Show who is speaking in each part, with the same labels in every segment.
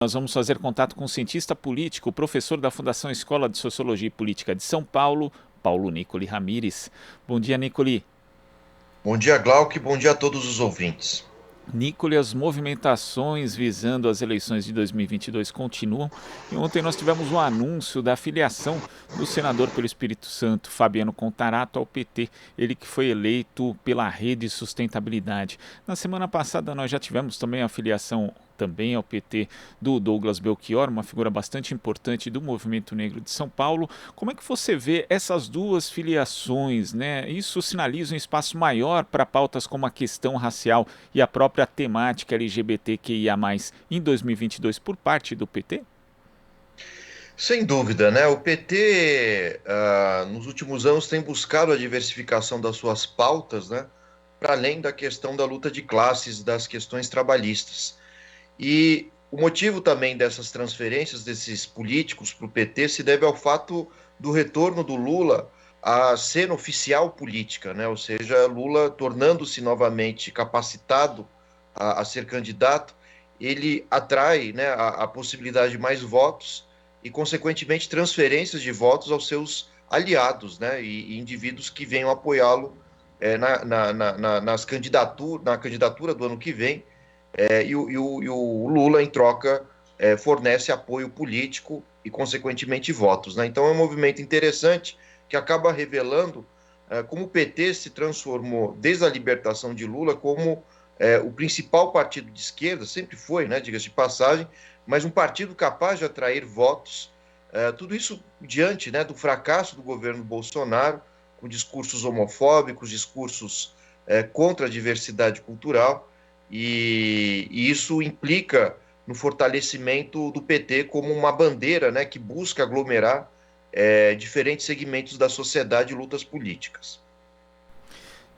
Speaker 1: Nós vamos fazer contato com o cientista político, professor da Fundação Escola de Sociologia e Política de São Paulo, Paulo Nicoli Ramires. Bom dia, Nicoli.
Speaker 2: Bom dia, Glauque. Bom dia a todos os ouvintes.
Speaker 1: Nicoli, as movimentações visando as eleições de 2022 continuam e ontem nós tivemos um anúncio da filiação do senador pelo Espírito Santo, Fabiano Contarato, ao PT, ele que foi eleito pela Rede Sustentabilidade. Na semana passada nós já tivemos também a filiação também ao PT do Douglas Belchior, uma figura bastante importante do movimento negro de São Paulo. Como é que você vê essas duas filiações, né? Isso sinaliza um espaço maior para pautas como a questão racial e a própria temática LGBTQIA+, em 2022 por parte do PT?
Speaker 2: Sem dúvida, né? O PT, nos últimos anos, tem buscado a diversificação das suas pautas, né? Para além da questão da luta de classes, das questões trabalhistas. E o motivo também dessas transferências desses políticos para o PT se deve ao fato do retorno do Lula à cena oficial política, né? Ou seja, Lula tornando-se novamente capacitado a ser candidato, ele atrai, né, a possibilidade de mais votos e, consequentemente, transferências de votos aos seus aliados, né, e indivíduos que venham apoiá-lo na candidatura do ano que vem, e o Lula, em troca, fornece apoio político e, consequentemente, votos. Né? Então, é um movimento interessante que acaba revelando como o PT se transformou, desde a libertação de Lula, como o principal partido de esquerda, sempre foi, né, diga-se de passagem, mas um partido capaz de atrair votos, tudo isso diante, né, do fracasso do governo Bolsonaro, com discursos homofóbicos, discursos contra a diversidade cultural, e isso implica no fortalecimento do PT como uma bandeira, né, que busca aglomerar diferentes segmentos da sociedade e lutas políticas.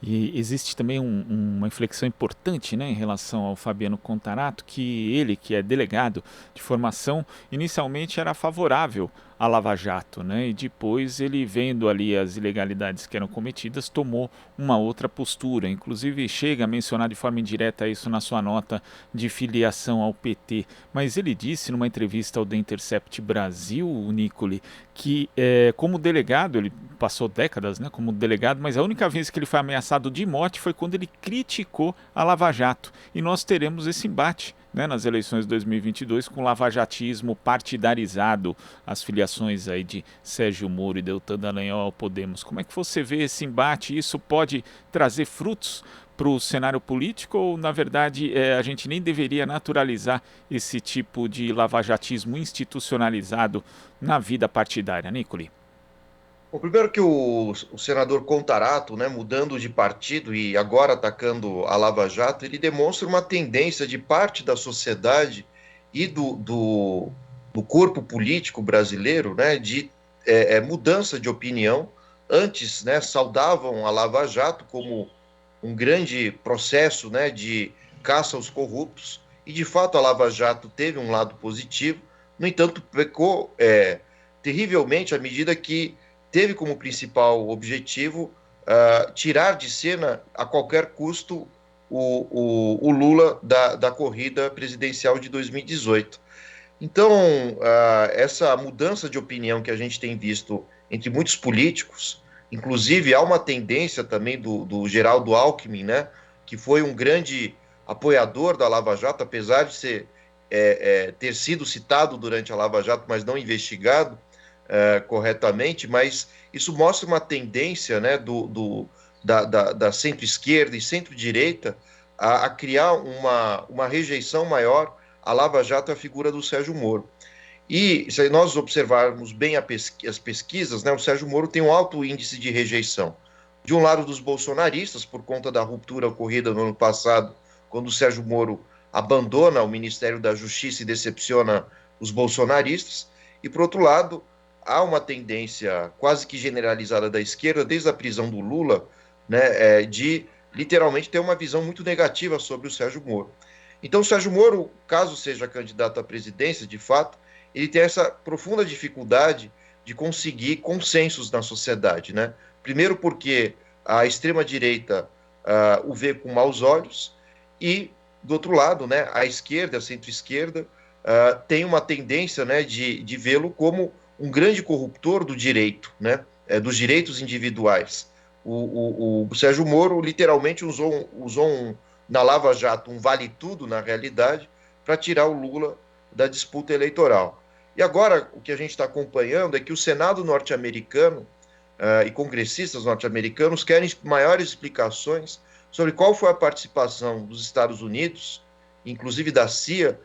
Speaker 1: E existe também uma inflexão importante, né, em relação ao Fabiano Contarato, que ele, que é delegado de formação, inicialmente era favorável à Lava Jato, né, e depois ele, vendo ali as ilegalidades que eram cometidas, tomou uma outra postura. Inclusive chega a mencionar de forma indireta isso na sua nota de filiação ao PT. Mas ele disse numa entrevista ao The Intercept Brasil, o Nicoli, que como delegado, ele passou décadas, né, como delegado, mas a única vez que ele foi ameaçado de morte foi quando ele criticou a Lava Jato. E nós teremos esse embate, né, nas eleições de 2022 com o lavajatismo partidarizado, as filiações aí de Sérgio Moro e Deltan Dallagnol ao Podemos. Como é que você vê esse embate? Isso pode trazer frutos para o cenário político ou, na verdade, a gente nem deveria naturalizar esse tipo de lavajatismo institucionalizado na vida partidária, Nicoli?
Speaker 2: Bom, primeiro que o senador Contarato, né, mudando de partido e agora atacando a Lava Jato, ele demonstra uma tendência de parte da sociedade e do corpo político brasileiro, né, de mudança de opinião. Antes, né, saudavam a Lava Jato como um grande processo, né, de caça aos corruptos, e de fato a Lava Jato teve um lado positivo, no entanto, pecou terrivelmente à medida que teve como principal objetivo tirar de cena a qualquer custo o Lula da corrida presidencial de 2018. Então, essa mudança de opinião que a gente tem visto entre muitos políticos, inclusive há uma tendência também do Geraldo Alckmin, né, que foi um grande apoiador da Lava Jato, apesar de ter sido citado durante a Lava Jato, mas não investigado corretamente, mas isso mostra uma tendência, né, da centro-esquerda e centro-direita a criar uma rejeição maior à Lava Jato e à figura do Sérgio Moro. E se nós observarmos bem as pesquisas, né, o Sérgio Moro tem um alto índice de rejeição. De um lado dos bolsonaristas, por conta da ruptura ocorrida no ano passado, quando o Sérgio Moro abandona o Ministério da Justiça e decepciona os bolsonaristas, e por outro lado, há uma tendência quase que generalizada da esquerda, desde a prisão do Lula, né, de literalmente ter uma visão muito negativa sobre o Sérgio Moro. Então, o Sérgio Moro, caso seja candidato à presidência, de fato, ele tem essa profunda dificuldade de conseguir consensos na sociedade, né? Primeiro porque a extrema-direita o vê com maus olhos e, do outro lado, né, a esquerda, a centro-esquerda, tem uma tendência, né, de vê-lo como um grande corruptor do direito, né, dos direitos individuais. O Sérgio Moro literalmente usou na Lava Jato um vale-tudo, na realidade, para tirar o Lula da disputa eleitoral. E agora o que a gente está acompanhando é que o Senado norte-americano e congressistas norte-americanos querem maiores explicações sobre qual foi a participação dos Estados Unidos, inclusive da CIA,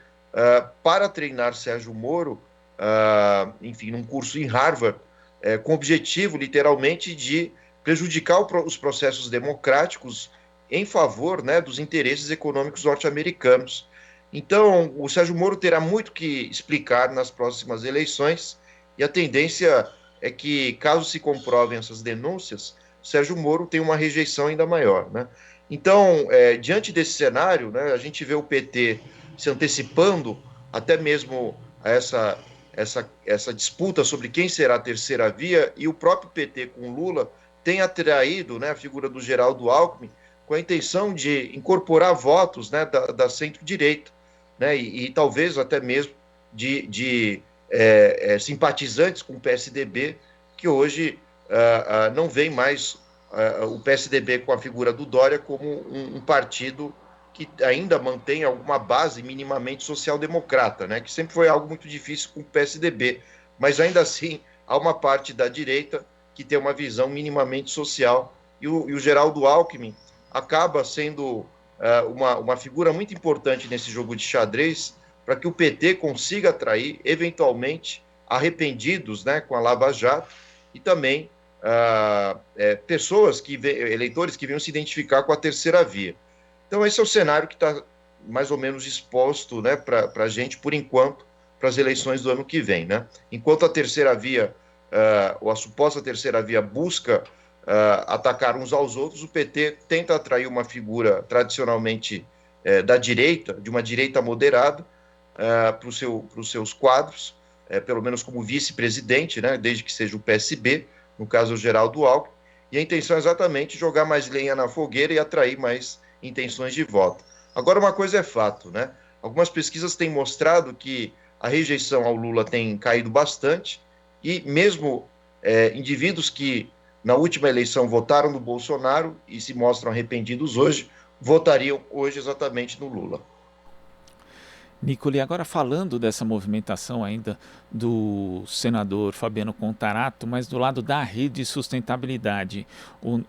Speaker 2: para treinar Sérgio Moro, enfim, num curso em Harvard, com o objetivo, literalmente, de prejudicar os processos democráticos em favor, né, dos interesses econômicos norte-americanos. Então, o Sérgio Moro terá muito que explicar nas próximas eleições, e a tendência é que, caso se comprovem essas denúncias, o Sérgio Moro tem uma rejeição ainda maior, né? Então, diante desse cenário, né, a gente vê o PT se antecipando até mesmo a essa disputa sobre quem será a terceira via, e o próprio PT com Lula tem atraído, né, a figura do Geraldo Alckmin com a intenção de incorporar votos, né, da centro-direita, né, e talvez até mesmo de simpatizantes com o PSDB, que hoje não vem mais o PSDB com a figura do Dória como um partido que ainda mantém alguma base minimamente social-democrata, né, que sempre foi algo muito difícil com o PSDB, mas ainda assim há uma parte da direita que tem uma visão minimamente social, e o Geraldo Alckmin acaba sendo uma figura muito importante nesse jogo de xadrez para que o PT consiga atrair, eventualmente, arrependidos, né, com a Lava Jato, e também pessoas, eleitores que venham se identificar com a terceira via. Então, esse é o cenário que está mais ou menos exposto, né, para a gente, por enquanto, para as eleições do ano que vem. Né? Enquanto a terceira via, ou a suposta terceira via, busca atacar uns aos outros, o PT tenta atrair uma figura tradicionalmente da direita, de uma direita moderada, para os seus quadros, pelo menos como vice-presidente, né, desde que seja o PSB, no caso o Geraldo Alckmin, e a intenção é exatamente jogar mais lenha na fogueira e atrair mais intenções de voto. Agora, uma coisa é fato, né? Algumas pesquisas têm mostrado que a rejeição ao Lula tem caído bastante, e mesmo indivíduos que na última eleição votaram no Bolsonaro e se mostram arrependidos hoje, votariam hoje exatamente no Lula.
Speaker 1: Nicole, agora falando dessa movimentação ainda do senador Fabiano Contarato, mas do lado da Rede de Sustentabilidade.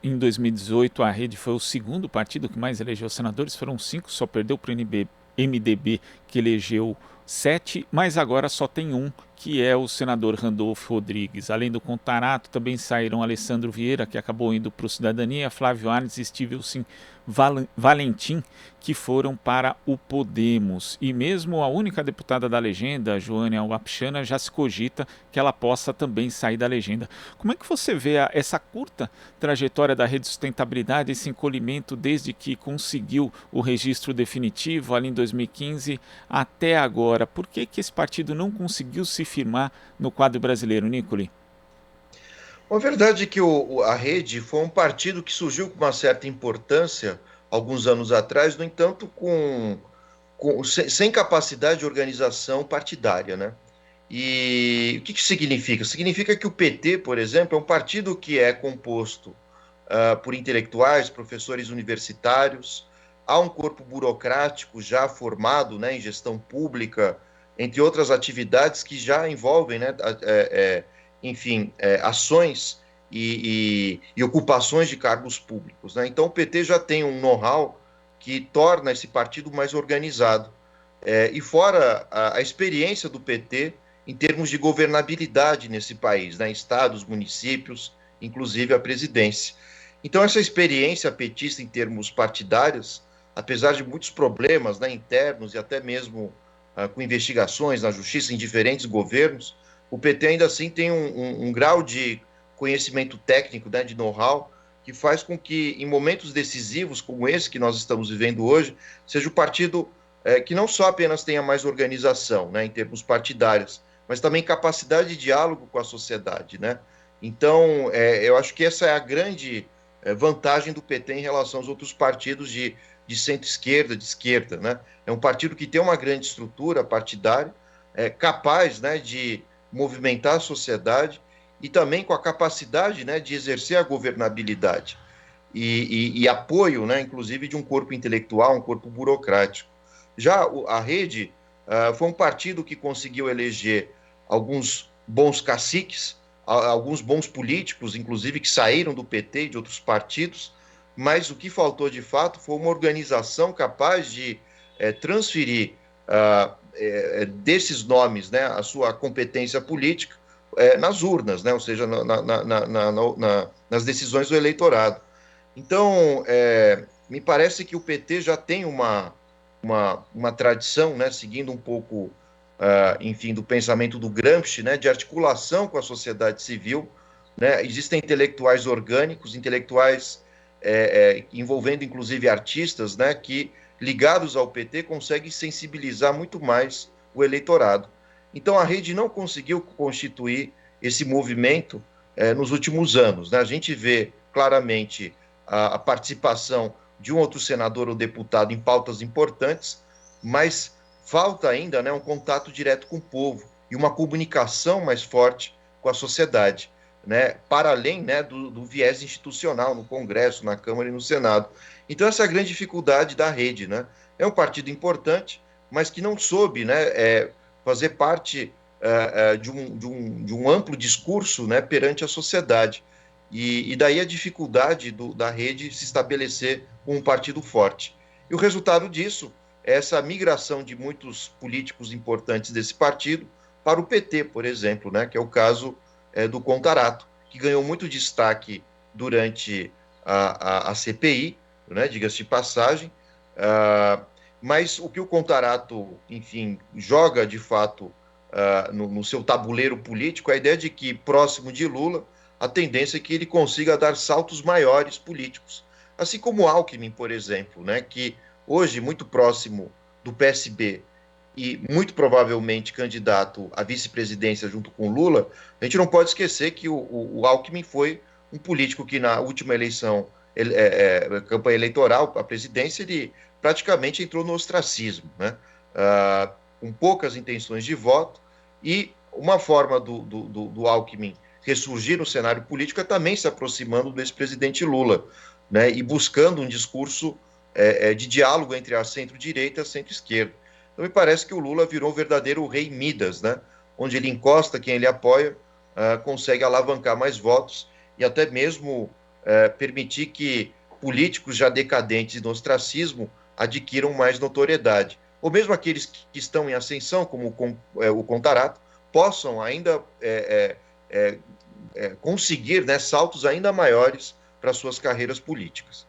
Speaker 1: Em 2018, a Rede foi o segundo partido que mais elegeu senadores, foram 5, só perdeu para o MDB, que elegeu 7, mas agora só tem um, que é o senador Randolfo Rodrigues. Além do Contarato, também saíram Alessandro Vieira, que acabou indo para o Cidadania, Flávio Arnes e Stivelson Valentim, que foram para o Podemos. E mesmo a única deputada da legenda, Joânia Wapchana, já se cogita que ela possa também sair da legenda. Como é que você vê essa curta trajetória da Rede de Sustentabilidade, esse encolhimento desde que conseguiu o registro definitivo, ali em 2015, até agora? Por que esse partido não conseguiu se firmar no quadro brasileiro, Nicole?
Speaker 2: A verdade é que a Rede foi um partido que surgiu com uma certa importância alguns anos atrás, no entanto, sem capacidade de organização partidária, né? E o que isso significa? Significa que o PT, por exemplo, é um partido que é composto por intelectuais, professores universitários, há um corpo burocrático já formado, né, em gestão pública, entre outras atividades que já envolvem, né, enfim, ações e ocupações de cargos públicos. Né? Então, o PT já tem um know-how que torna esse partido mais organizado. E fora a experiência do PT em termos de governabilidade nesse país, né? Estados, municípios, inclusive a presidência. Então, essa experiência petista em termos partidários, apesar de muitos problemas, né, internos e até mesmo com investigações na justiça em diferentes governos, o PT ainda assim tem um grau de conhecimento técnico, né, de know-how, que faz com que, em momentos decisivos como esse que nós estamos vivendo hoje, seja o partido que não só apenas tenha mais organização, né, em termos partidários, mas também capacidade de diálogo com a sociedade, né? Então, eu acho que essa é a grande vantagem do PT em relação aos outros partidos de de centro-esquerda, de esquerda, né? É um partido que tem uma grande estrutura partidária, capaz, né, de movimentar a sociedade e também com a capacidade, né, de exercer a governabilidade e apoio, né, inclusive de um corpo intelectual, um corpo burocrático. Já a Rede foi um partido que conseguiu eleger alguns bons caciques, alguns bons políticos, inclusive que saíram do PT e de outros partidos, mas o que faltou de fato foi uma organização capaz de transferir desses nomes, né, a sua competência política nas urnas, né, ou seja, nas decisões do eleitorado. Então, me parece que o PT já tem uma tradição, né, seguindo um pouco, enfim, do pensamento do Gramsci, né, de articulação com a sociedade civil. Né? Existem intelectuais orgânicos, intelectuais envolvendo inclusive artistas, né, que ligados ao PT conseguem sensibilizar muito mais o eleitorado. Então, a rede não conseguiu constituir esse movimento nos últimos anos. Né? A gente vê claramente a participação de um outro senador ou deputado em pautas importantes, mas falta ainda, né, um contato direto com o povo e uma comunicação mais forte com a sociedade, né, para além, né, do viés institucional no Congresso, na Câmara e no Senado. Então, essa é a grande dificuldade da rede. Né? É um partido importante, mas que não soube, né, fazer parte de um amplo discurso, né, perante a sociedade. E daí a dificuldade da rede se estabelecer com um partido forte. E o resultado disso é essa migração de muitos políticos importantes desse partido para o PT, por exemplo, né, que é o caso do Contarato, que ganhou muito destaque durante a CPI, né, diga-se de passagem, mas o que o Contarato, enfim, joga de fato no seu tabuleiro político é a ideia de que, próximo de Lula, a tendência é que ele consiga dar saltos maiores políticos. Assim como Alckmin, por exemplo, né, que hoje, muito próximo do PSB e muito provavelmente candidato à vice-presidência junto com Lula, a gente não pode esquecer que o Alckmin foi um político que na última eleição, campanha eleitoral, a presidência, ele praticamente entrou no ostracismo, né? Com poucas intenções de voto, e uma forma do Alckmin ressurgir no cenário político é também se aproximando do ex-presidente Lula, né, e buscando um discurso de diálogo entre a centro-direita e a centro-esquerda. Então, me parece que o Lula virou um verdadeiro rei Midas, né, onde ele encosta quem ele apoia, consegue alavancar mais votos e até mesmo permitir que políticos já decadentes no ostracismo adquiram mais notoriedade. Ou mesmo aqueles que estão em ascensão, como o Contarato, possam ainda conseguir, né, saltos ainda maiores para suas carreiras políticas.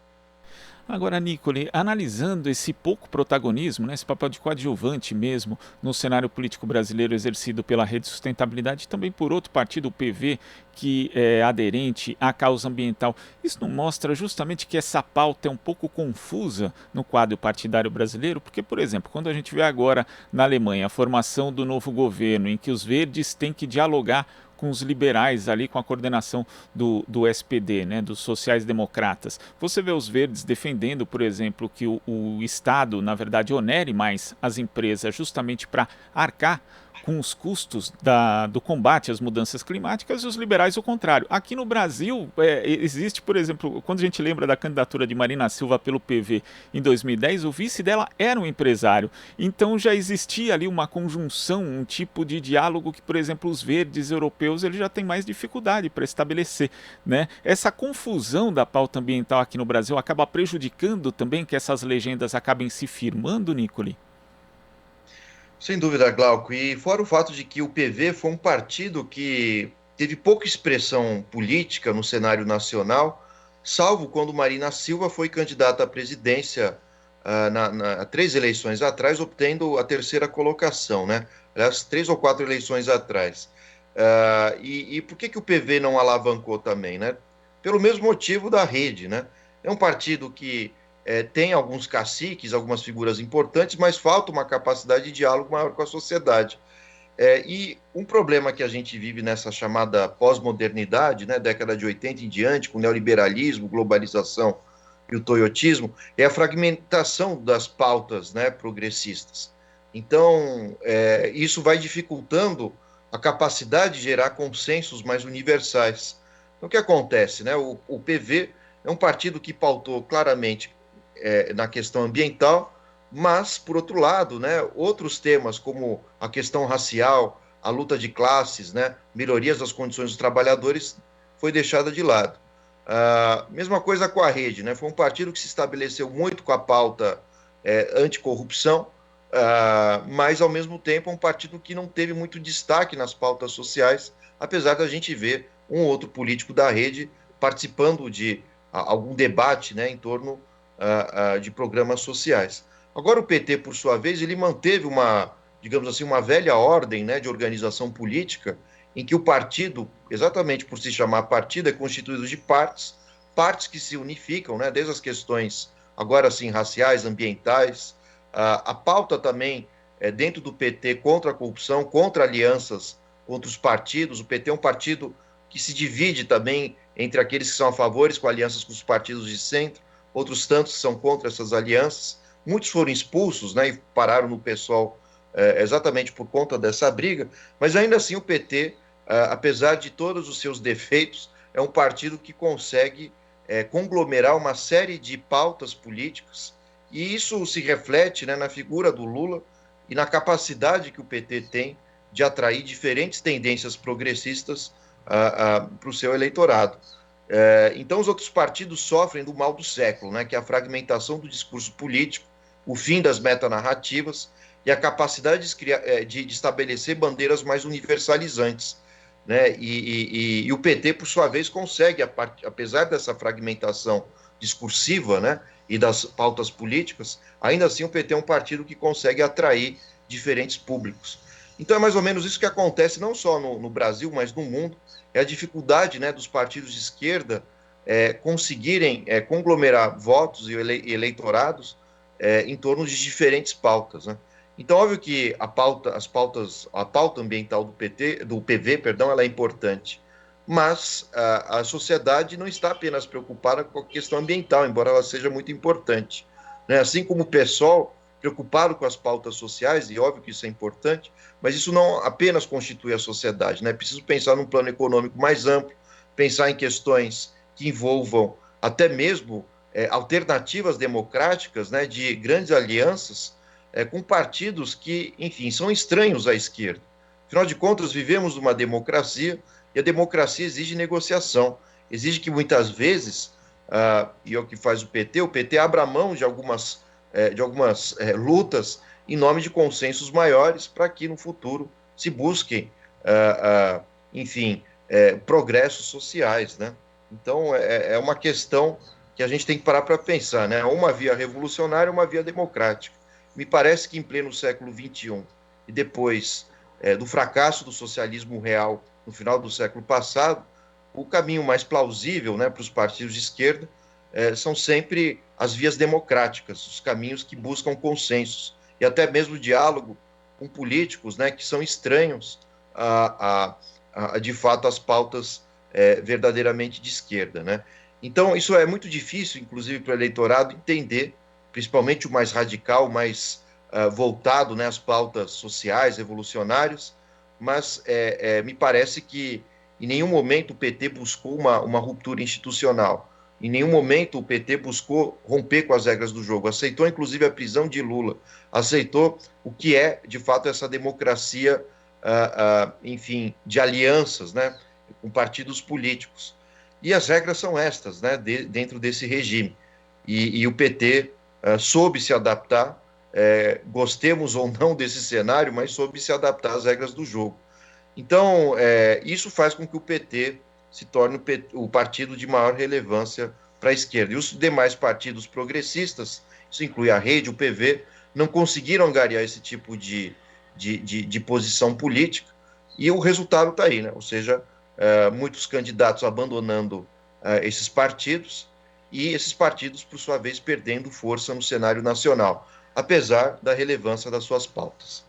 Speaker 1: Agora, Nicole, analisando esse pouco protagonismo, né, esse papel de coadjuvante mesmo no cenário político brasileiro exercido pela Rede Sustentabilidade e também por outro partido, o PV, que é aderente à causa ambiental, isso não mostra justamente que essa pauta é um pouco confusa no quadro partidário brasileiro? Porque, por exemplo, quando a gente vê agora na Alemanha a formação do novo governo, em que os verdes têm que dialogar com os liberais ali, com a coordenação do SPD, né, dos sociais-democratas. Você vê os verdes defendendo, por exemplo, que o Estado, na verdade, onere mais as empresas justamente para arcar com os custos do combate às mudanças climáticas, e os liberais o contrário. Aqui no Brasil, existe, por exemplo, quando a gente lembra da candidatura de Marina Silva pelo PV em 2010, o vice dela era um empresário. Então já existia ali uma conjunção, um tipo de diálogo que, por exemplo, os verdes europeus eles já têm mais dificuldade para estabelecer. Né? Essa confusão da pauta ambiental aqui no Brasil acaba prejudicando também que essas legendas acabem se firmando, Nicole?
Speaker 2: Sem dúvida, Glauco. E fora o fato de que o PV foi um partido que teve pouca expressão política no cenário nacional, salvo quando Marina Silva foi candidata à presidência há 3 eleições atrás, obtendo a terceira colocação, né? Aliás, 3 ou 4 eleições atrás. E por que o PV não alavancou também, né? Pelo mesmo motivo da rede, né? É um partido que tem alguns caciques, algumas figuras importantes, mas falta uma capacidade de diálogo maior com a sociedade. E um problema que a gente vive nessa chamada pós-modernidade, né, década de 80 em diante, com neoliberalismo, globalização e o toyotismo, é a fragmentação das pautas, né, progressistas. Então, isso vai dificultando a capacidade de gerar consensos mais universais. Então, o que acontece? Né? O PV é um partido que pautou claramente na questão ambiental, mas, por outro lado, né, outros temas como a questão racial, a luta de classes, né, melhorias das condições dos trabalhadores, foi deixada de lado. Mesma coisa com a Rede, né? Foi um partido que se estabeleceu muito com a pauta anticorrupção, mas ao mesmo tempo é um partido que não teve muito destaque nas pautas sociais, apesar da gente ver um outro político da Rede participando de algum debate, né, em torno de programas sociais. Agora o PT, por sua vez, ele manteve uma, digamos assim, uma velha ordem, né, de organização política, em que o partido, exatamente por se chamar partido, é constituído de partes que se unificam, né, desde as questões, agora sim, raciais, ambientais, a pauta também dentro do PT contra a corrupção, contra alianças, contra os partidos. O PT é um partido que se divide também entre aqueles que são a favor com alianças com os partidos de centro, outros tantos que são contra essas alianças. Muitos foram expulsos, né, e pararam no PSOL exatamente por conta dessa briga, mas ainda assim o PT, apesar de todos os seus defeitos, é um partido que consegue conglomerar uma série de pautas políticas, e isso se reflete, né, na figura do Lula e na capacidade que o PT tem de atrair diferentes tendências progressistas para o seu eleitorado. Então, os outros partidos sofrem do mal do século, né, que é a fragmentação do discurso político, o fim das metanarrativas e a capacidade de estabelecer bandeiras mais universalizantes. Né? E o PT, por sua vez, consegue, apesar dessa fragmentação discursiva, né, e das pautas políticas, ainda assim o PT é um partido que consegue atrair diferentes públicos. Então é mais ou menos isso que acontece não só no Brasil, mas no mundo, é a dificuldade, né, dos partidos de esquerda conseguirem conglomerar votos e eleitorados em torno de diferentes pautas. Né? Então, óbvio que a pauta ambiental do PT, do PV, perdão, ela é importante, mas a sociedade não está apenas preocupada com a questão ambiental, embora ela seja muito importante. Né? Assim como o PSOL, preocupado com as pautas sociais, e óbvio que isso é importante, mas isso não apenas constitui a sociedade, né? É preciso pensar num plano econômico mais amplo, pensar em questões que envolvam até mesmo alternativas democráticas, né, de grandes alianças com partidos que, enfim, são estranhos à esquerda. Afinal de contas, vivemos numa democracia e a democracia exige negociação, exige que muitas vezes, e é o que faz o PT abra mão de algumas lutas em nome de consensos maiores para que no futuro se busquem, enfim, progressos sociais, né? Então, é uma questão que a gente tem que parar para pensar, né? Uma via revolucionária, uma via democrática. Me parece que em pleno século XXI e depois do fracasso do socialismo real no final do século passado, o caminho mais plausível, né, para os partidos de esquerda são sempre as vias democráticas, os caminhos que buscam consensos e até mesmo diálogo com políticos, né, que são estranhos de fato, às pautas verdadeiramente de esquerda. Né? Então, isso é muito difícil, inclusive, para o eleitorado entender, principalmente o mais radical, o mais voltado, né, às pautas sociais, revolucionárias, mas me parece que em nenhum momento o PT buscou uma ruptura institucional. Em nenhum momento o PT buscou romper com as regras do jogo. Aceitou, inclusive, a prisão de Lula. Aceitou o que é, de fato, essa democracia, enfim, de alianças, né, com partidos políticos. E as regras são estas, né, dentro desse regime. E o PT soube se adaptar, gostemos ou não desse cenário, mas soube se adaptar às regras do jogo. Então, isso faz com que o PT se torne o partido de maior relevância para a esquerda. E os demais partidos progressistas, isso inclui a Rede, o PV, não conseguiram angariar esse tipo de posição política, e o resultado está aí, né? Ou seja, muitos candidatos abandonando esses partidos, e esses partidos, por sua vez, perdendo força no cenário nacional, apesar da relevância das suas pautas.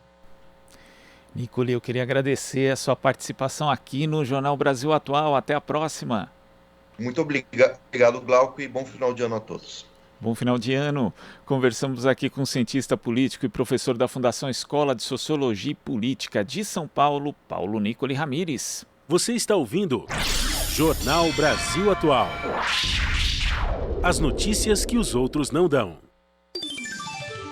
Speaker 1: Nicolai, eu queria agradecer a sua participação aqui no Jornal Brasil Atual. Até a próxima.
Speaker 2: Muito obrigado, Glauco, e bom final de ano a todos.
Speaker 1: Bom final de ano. Conversamos aqui com o cientista político e professor da Fundação Escola de Sociologia e Política de São Paulo, Paulo Nicoli Ramires.
Speaker 3: Você está ouvindo Jornal Brasil Atual. As notícias que os outros não dão.